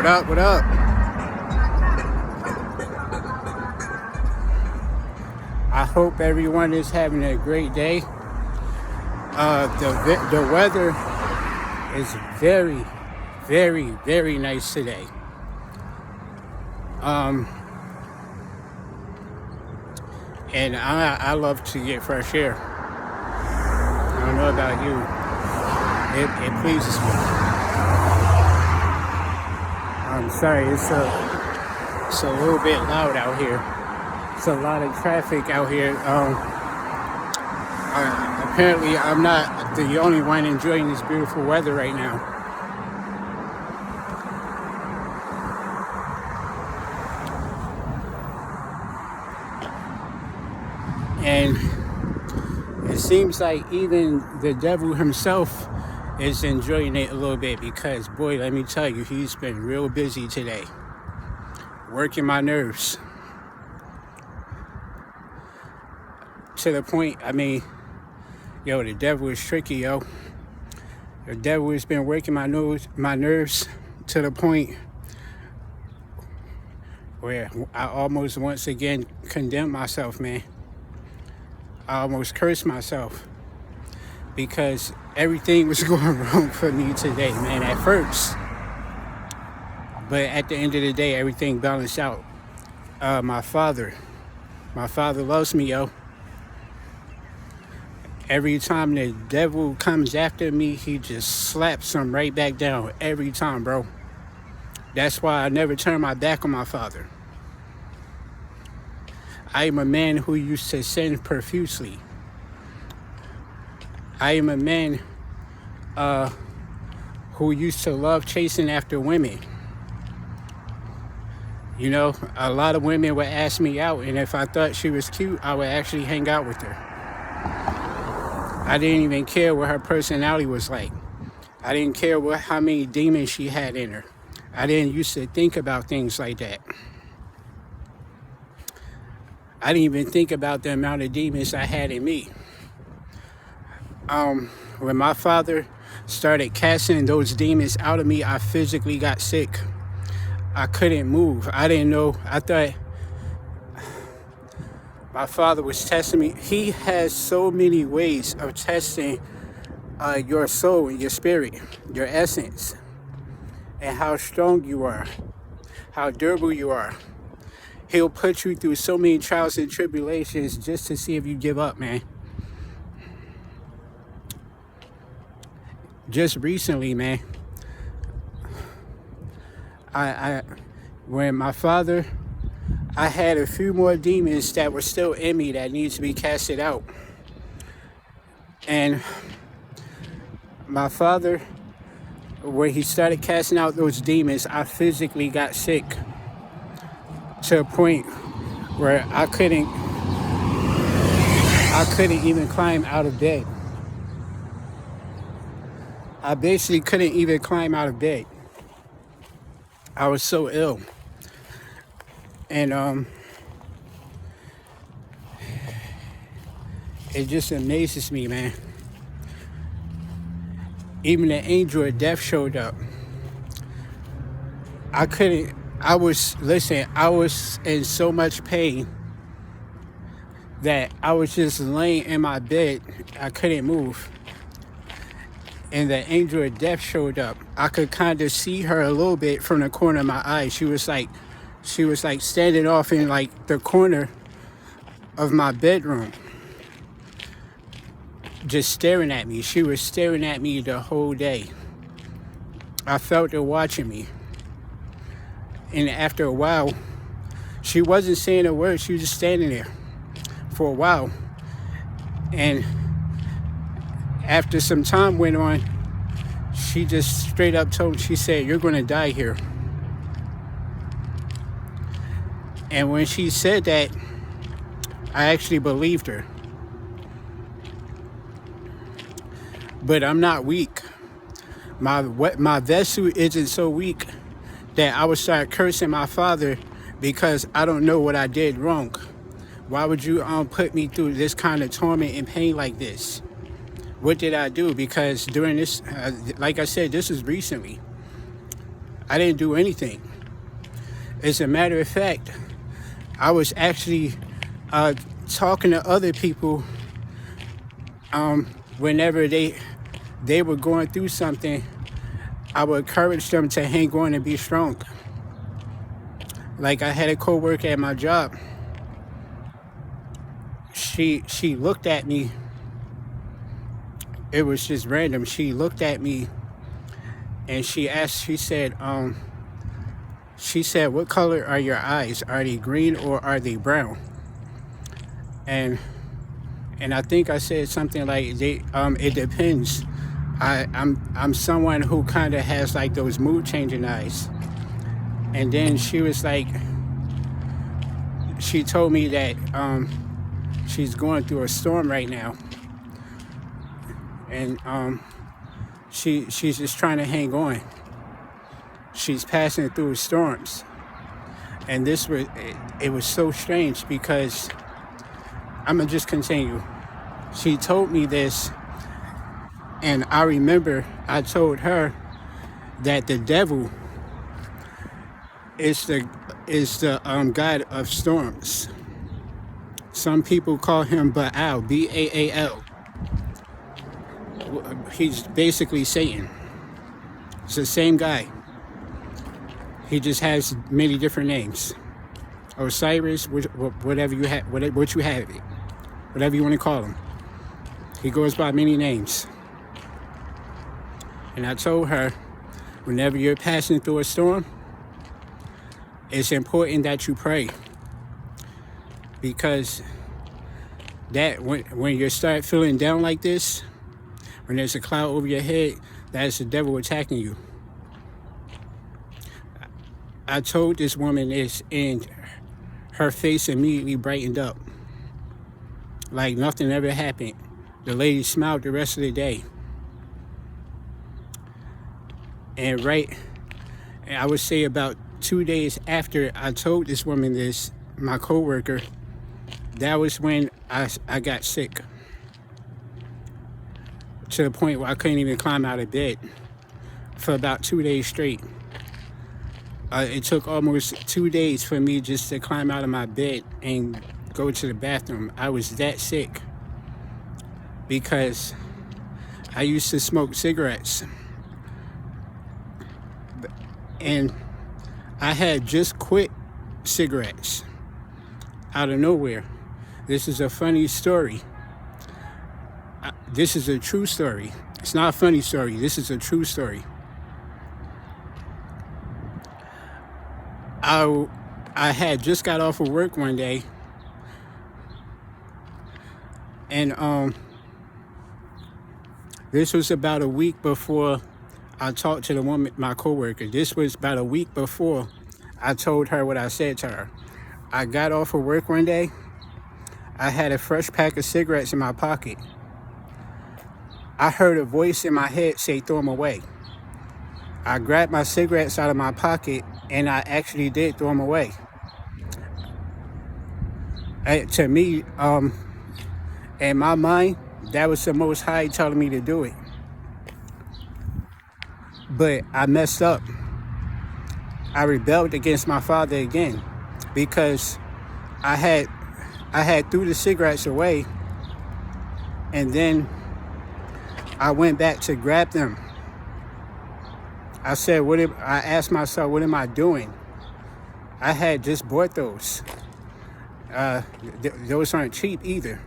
What up? What up? I hope everyone is having a great day. The weather is very, very, very nice today. And I love to get fresh air. I don't know about you. It pleases me. I'm sorry, it's a little bit loud out here. It's a lot of traffic out here. Apparently, I'm not the only one enjoying this beautiful weather right now. And it seems like even the devil himself is enjoying it a little bit because, boy, let me tell you, he's been real busy today, working my nerves. To the point, the devil is tricky, yo. The devil has been working my nerves to the point where I almost once again condemned myself, man. I almost cursed myself because everything was going wrong for me today, man, at first. But at the end of the day, everything balanced out. My father loves me, yo. Every time the devil comes after me, he just slaps him right back down every time, bro. That's why I never turn my back on my father. I am a man who used to sin profusely. I am a man who used to love chasing after women. You know, a lot of women would ask me out, and if I thought she was cute, I would actually hang out with her. I didn't even care what her personality was like. I didn't care how many demons she had in her. I didn't used to think about things like that. I didn't even think about the amount of demons I had in me. When my father started casting those demons out of me, I physically got sick. I couldn't move. I didn't know. I thought my father was testing me. He has so many ways of testing your soul and your spirit, your essence, and how strong you are, how durable you are. He'll put you through so many trials and tribulations just to see if you give up, man. Just recently, man, when my father, I had a few more demons that were still in me that needs to be casted out. And my father, when he started casting out those demons, I physically got sick to a point where I couldn't even climb out of bed. I basically couldn't even climb out of bed. I was so ill. And it just amazes me, man. Even the angel of death showed up. I was in so much pain that I was just laying in my bed. I couldn't move. And the angel of death showed up. I could kind of see her a little bit from the corner of my eye. She was like standing off in like the corner of my bedroom, just staring at me. She was staring at me the whole day. I felt her watching me. And after a while, she wasn't saying a word. She was just standing there for a while. And after some time went on, she just straight up told me, she said, "You're going to die here." And when she said that, I actually believed her. But I'm not weak. My vessel isn't so weak that I would start cursing my father because I don't know what I did wrong. Why would you put me through this kind of torment and pain like this? What did I do? Because during this, like I said, this was recently. I didn't do anything. As a matter of fact, I was actually talking to other people whenever they were going through something. I would encourage them to hang on and be strong. Like I had a coworker at my job. She looked at me. It was just random. She looked at me and she said, what color are your eyes? Are they green or are they brown? And I think I said something like, it depends. I'm someone who kind of has like those mood changing eyes. And then she was like, she told me that she's going through a storm right now. And she's just trying to hang on. She's passing through storms. And it was so strange because I'm gonna just continue. She told me this, and I remember I told her that the devil is the god of storms. Some people call him Baal, Baal. He's basically Satan. It's the same guy. He just has many different names. Osiris, whatever you have, what you have, whatever you want to call him. He goes by many names. And I told her, whenever you're passing through a storm, it's important that you pray. Because that when you start feeling down like this, when there's a cloud over your head, that's the devil attacking you. I told this woman this, and her face immediately brightened up. Like nothing ever happened. The lady smiled the rest of the day. And I would say about 2 days after I told this woman this, my coworker, that was when I got sick. To the point where I couldn't even climb out of bed for about 2 days straight. It took almost 2 days for me just to climb out of my bed and go to the bathroom. I was that sick because I used to smoke cigarettes. And I had just quit cigarettes out of nowhere. This is a funny story. This is a true story. It's not a funny story. This is a true story. I had just got off of work one day, and this was about a week before I talked to the woman, my coworker. This was about a week before I told her what I said to her. I got off of work one day. I had a fresh pack of cigarettes in my pocket. I heard a voice in my head say, "Throw them away." I grabbed my cigarettes out of my pocket, and I actually did throw them away. To me, in my mind, that was the Most High telling me to do it. But I messed up. I rebelled against my father again because I had threw the cigarettes away, and then I went back to grab them. I said, I asked myself, what am I doing? I had just bought those. Those aren't cheap either.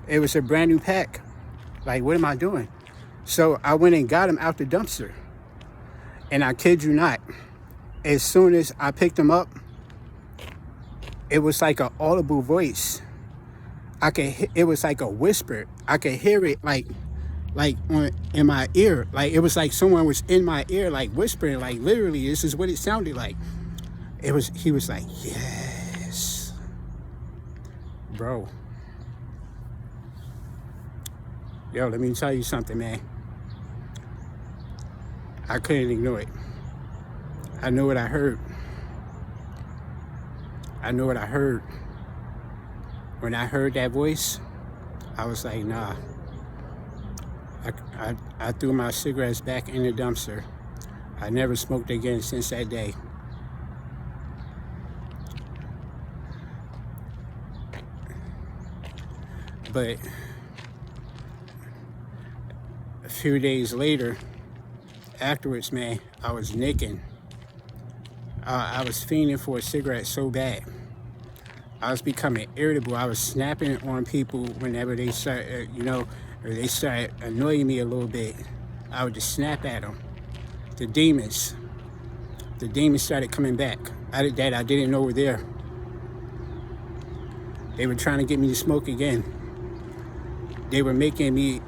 It was a brand new pack. Like, what am I doing? So I went and got them out the dumpster. And I kid you not, as soon as I picked them up, it was like an audible voice. It was like a whisper. I could hear it in my ear. Like it was like someone was in my ear, like whispering, like literally, this is what it sounded like. He was like, yes. Bro. Yo, let me tell you something, man. I couldn't ignore it. I knew what I heard. I knew what I heard. When I heard that voice, I was like, nah. I threw my cigarettes back in the dumpster. I never smoked again since that day. But a few days later, afterwards, man, I was nicking. I was fiending for a cigarette so bad. I was becoming irritable. I was snapping on people whenever they start, or they start annoying me a little bit. I would just snap at them. The demons started coming back. I didn't know were there. They were trying to get me to smoke again. They were making me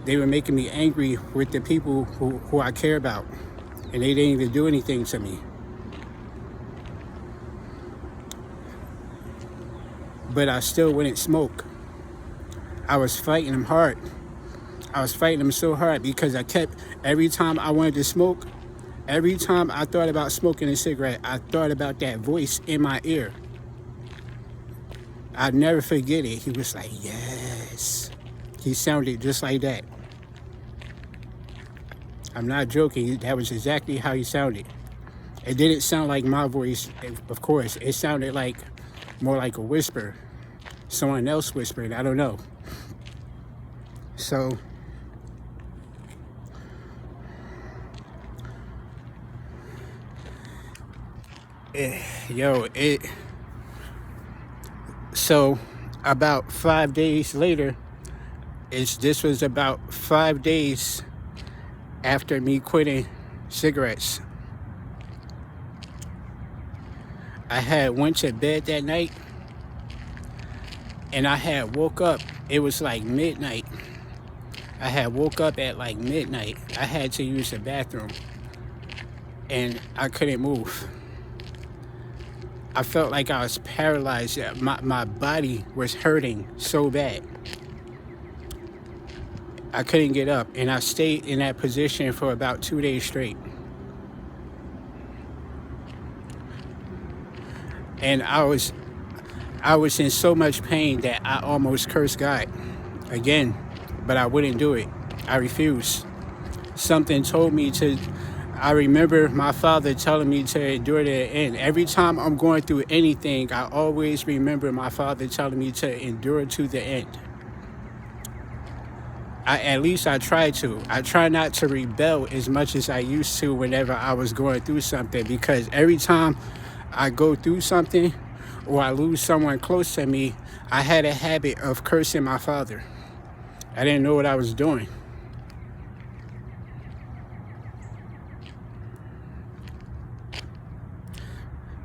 angry with the people who I care about, and they didn't even do anything to me. But I still wouldn't smoke. I was fighting them hard. I was fighting them so hard because every time I wanted to smoke, every time I thought about smoking a cigarette, I thought about that voice in my ear. I'd never forget it. He was like, yes. He sounded just like that. I'm not joking. That was exactly how he sounded. It didn't sound like my voice, of course. It sounded like more like a whisper. Someone else whispered. I don't know. So, so about 5 days later, this was about 5 days after me quitting cigarettes. I had went to bed that night, and I had woke up. It was like midnight. I had woke up at like midnight. I had to use the bathroom, and I couldn't move. I felt like I was paralyzed. My body was hurting so bad. I couldn't get up, and I stayed in that position for about 2 days straight. And I was in so much pain that I almost cursed God again, but I wouldn't do it. I refused. Something told me to. I remember my father telling me to endure to the end. Every time I'm going through anything, I always remember my father telling me to endure to the end. At least I try to. I try not to rebel as much as I used to whenever I was going through something, because every time I go through something or I lose someone close to me, I had a habit of cursing my father. I didn't know what I was doing.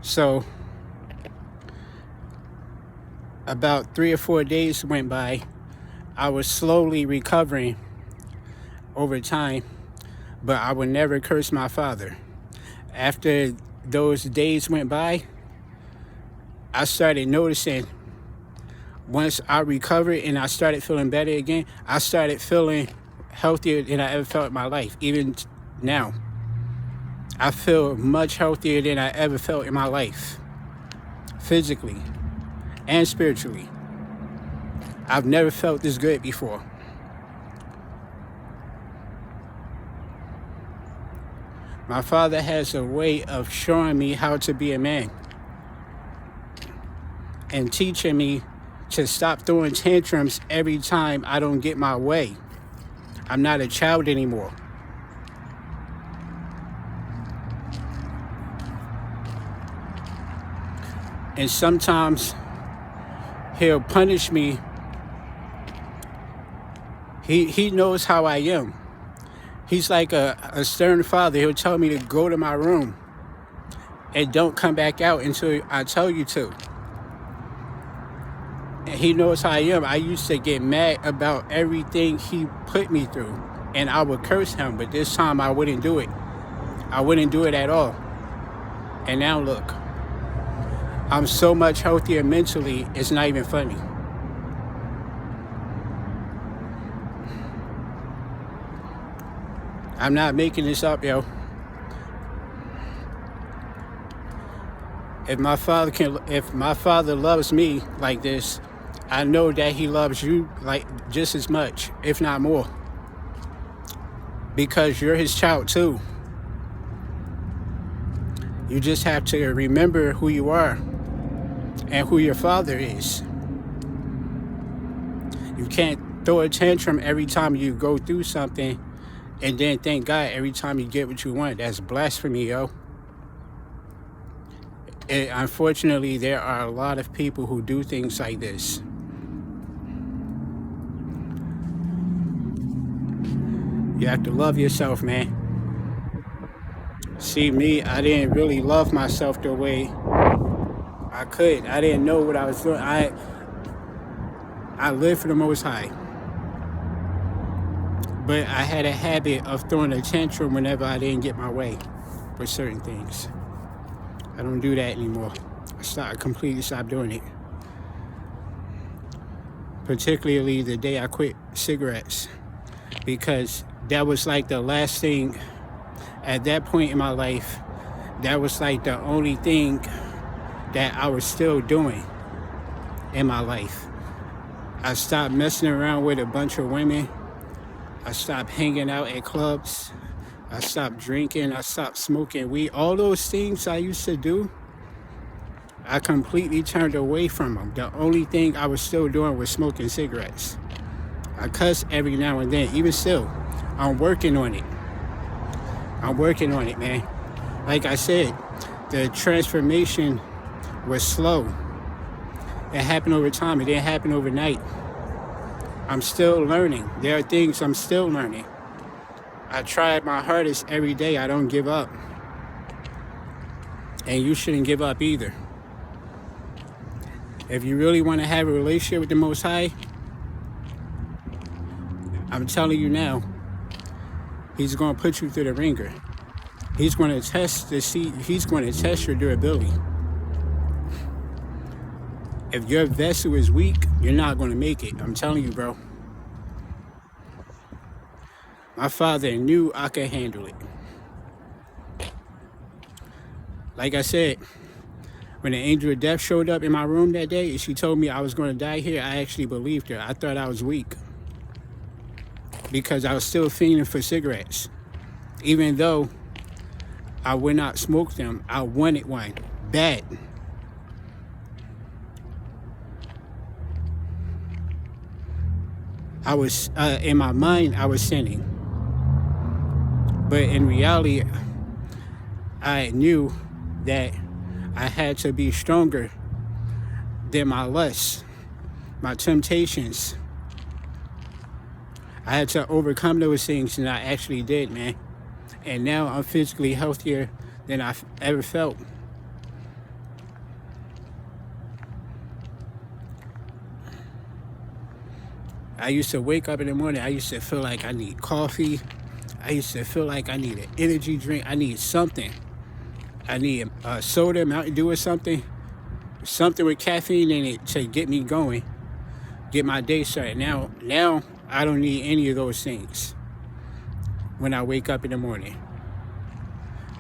So about 3 or 4 days went by. I was slowly recovering over time, but I would never curse my father. After those days went by, I started noticing, once I recovered and I started feeling better again, I started feeling healthier than I ever felt in my life. Even now, I feel much healthier than I ever felt in my life, physically and spiritually. I've never felt this good before. My father has a way of showing me how to be a man and teaching me to stop throwing tantrums every time I don't get my way. I'm not a child anymore. And sometimes he'll punish me. He knows how I am. He's like a stern father. He'll tell me to go to my room and don't come back out until I tell you to. And he knows how I am. I used to get mad about everything he put me through, and I would curse him, but this time I wouldn't do it. I wouldn't do it at all. And now look, I'm so much healthier mentally, it's not even funny. I'm not making this up, yo. If my father loves me like this, I know that he loves you like just as much, if not more. because you're his child too. You just have to remember who you are and who your father is. You can't throw a tantrum every time you go through something and then thank God every time you get what you want. That's blasphemy, yo. And unfortunately, there are a lot of people who do things like this. You have to love yourself, man. See, me, I didn't really love myself the way I could. I didn't know what I was doing. I lived for the Most High. But I had a habit of throwing a tantrum whenever I didn't get my way for certain things. I don't do that anymore. I completely stopped doing it. Particularly the day I quit cigarettes. Because that was like the last thing, at that point in my life, that was like the only thing that I was still doing in my life. I stopped messing around with a bunch of women. I stopped hanging out at clubs. I stopped drinking. I stopped smoking weed. All those things I used to do, I completely turned away from them. The only thing I was still doing was smoking cigarettes. I cuss every now and then. Even still, I'm working on it. I'm working on it, man. Like I said, the transformation was slow. It happened over time. It didn't happen overnight. I'm still learning. There are things I'm still learning. I tried my hardest every day. I don't give up. And you shouldn't give up either. If you really want to have a relationship with the Most High, I'm telling you now, he's going to put you through the ringer. He's going to test he's going to test your durability. If your vessel is weak, you're not going to make it. I'm telling you, bro. My father knew I could handle it. Like I said, when the angel of death showed up in my room that day and she told me I was going to die here, I actually believed her. I thought I was weak because I was still fiending for cigarettes. Even though I would not smoke them, I wanted one bad. I was, in my mind, I was sinning. But in reality, I knew that I had to be stronger than my lusts, my temptations. I had to overcome those things, and I actually did, man. And now I'm physically healthier than I've ever felt. I used to wake up in the morning, I used to feel like I need coffee. I used to feel like I need an energy drink. I need something. I need a soda, Mountain Dew or something. Something with caffeine in it to get me going. Get my day started. Now I don't need any of those things when I wake up in the morning.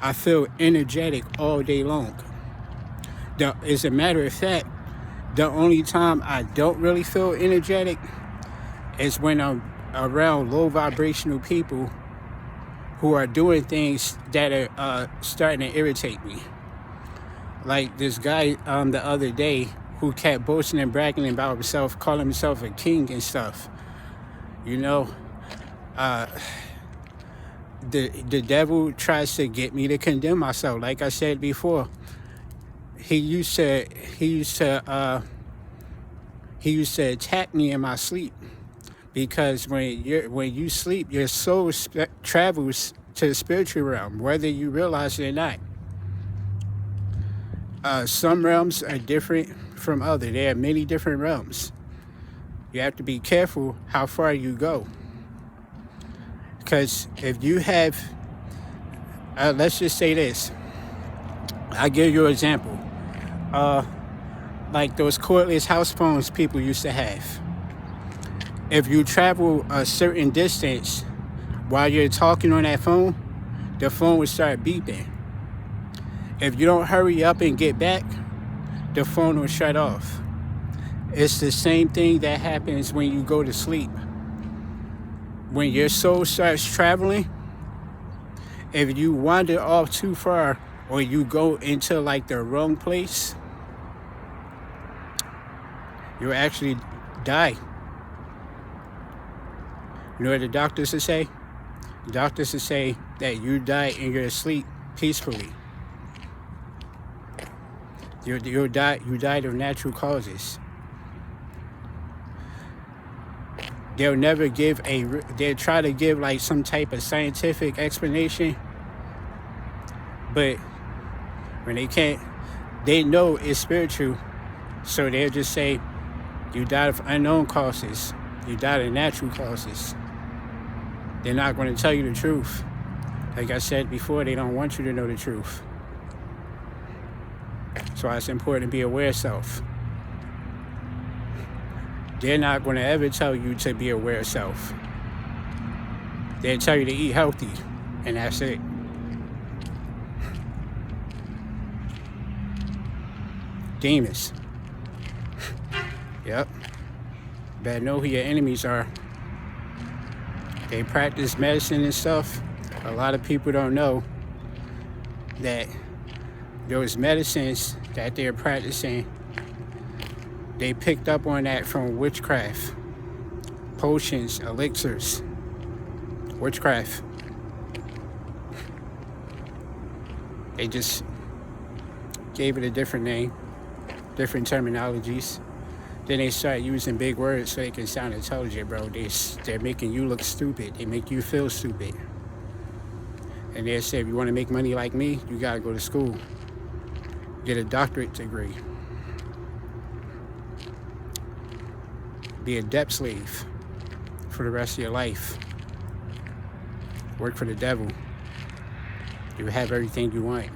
I feel energetic all day long. As a matter of fact, the only time I don't really feel energetic is when I'm around low vibrational people who are doing things that are starting to irritate me. Like this guy the other day who kept boasting and bragging about himself, calling himself a king and stuff. You know, the devil tries to get me to condemn myself. Like I said before, he used to attack me in my sleep. Because when you sleep, your soul travels to the spiritual realm, whether you realize it or not. Some realms are different from others. There are many different realms. You have to be careful how far you go. Because if you have, let's just say this. I'll give you an example. Like those cordless house phones people used to have. If you travel a certain distance while you're talking on that phone, the phone will start beeping. If you don't hurry up and get back, the phone will shut off. It's the same thing that happens when you go to sleep. When your soul starts traveling, If you wander off too far or you go into like the wrong place, you'll actually die. You know what the doctors will say? The doctors will say that you die in your sleep peacefully. You died of natural causes. They'll never give they'll try to give like some type of scientific explanation, but when they can't, they know it's spiritual, so they'll just say, you died of unknown causes, you died of natural causes. They're not going to tell you the truth. Like I said before, they don't want you to know the truth. So it's important to be aware of self. They're not going to ever tell you to be aware of self. They'll tell you to eat healthy, and that's it. Demons. Yep. Better know who your enemies are. They practice medicine and stuff. A lot of people don't know that those medicines that they're practicing, they picked up on that from witchcraft. Potions, elixirs, witchcraft. They just gave it a different name, different terminologies. Then they start using big words so they can sound intelligent, bro. They're making you look stupid. They make you feel stupid. And they say, if you want to make money like me, you got to go to school. Get a doctorate degree. Be a debt slave for the rest of your life. Work for the devil. You have everything you want.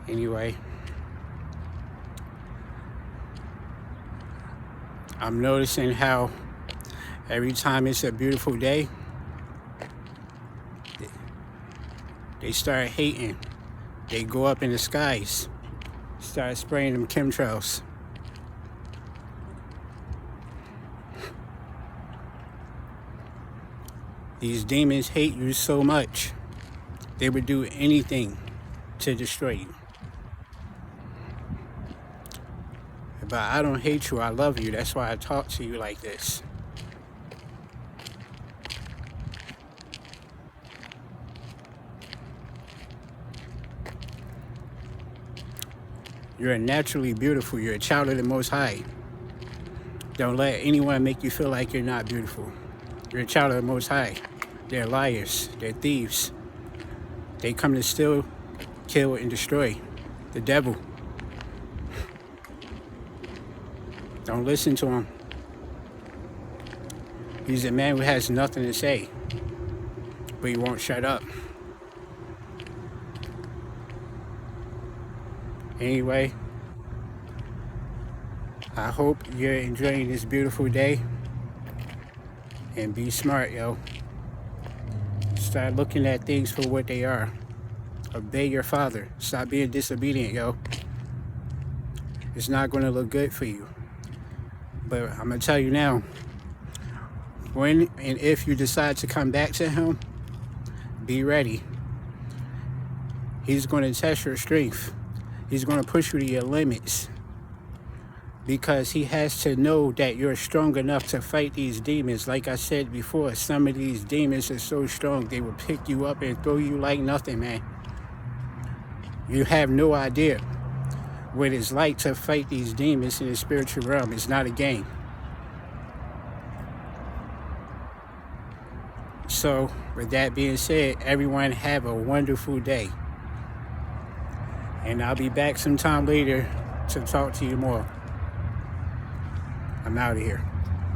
Anyway, I'm noticing how every time it's a beautiful day, they start hating. They go up in the skies, start spraying them chemtrails. These demons hate you so much, they would do anything to destroy you. But I don't hate you, I love you. That's why I talk to you like this. You're naturally beautiful. You're a child of the Most High. Don't let anyone make you feel like you're not beautiful. You're a child of the Most High. They're liars. They're thieves. They come to steal, kill, and destroy. The devil. Don't listen to him. He's a man who has nothing to say, but he won't shut up. Anyway, I hope you're enjoying this beautiful day. And be smart, yo. Start looking at things for what they are. Obey your father. Stop being disobedient, yo. It's not going to look good for you. But I'm going to tell you now, when and if you decide to come back to him, be ready. He's going to test your strength. He's going to push you to your limits. Because he has to know that you're strong enough to fight these demons. Like I said before, some of these demons are so strong, they will pick you up and throw you like nothing, man. You have no idea what it's like to fight these demons in the spiritual realm. It's not a game. So, with that being said, everyone have a wonderful day. And I'll be back sometime later to talk to you more. I'm out of here.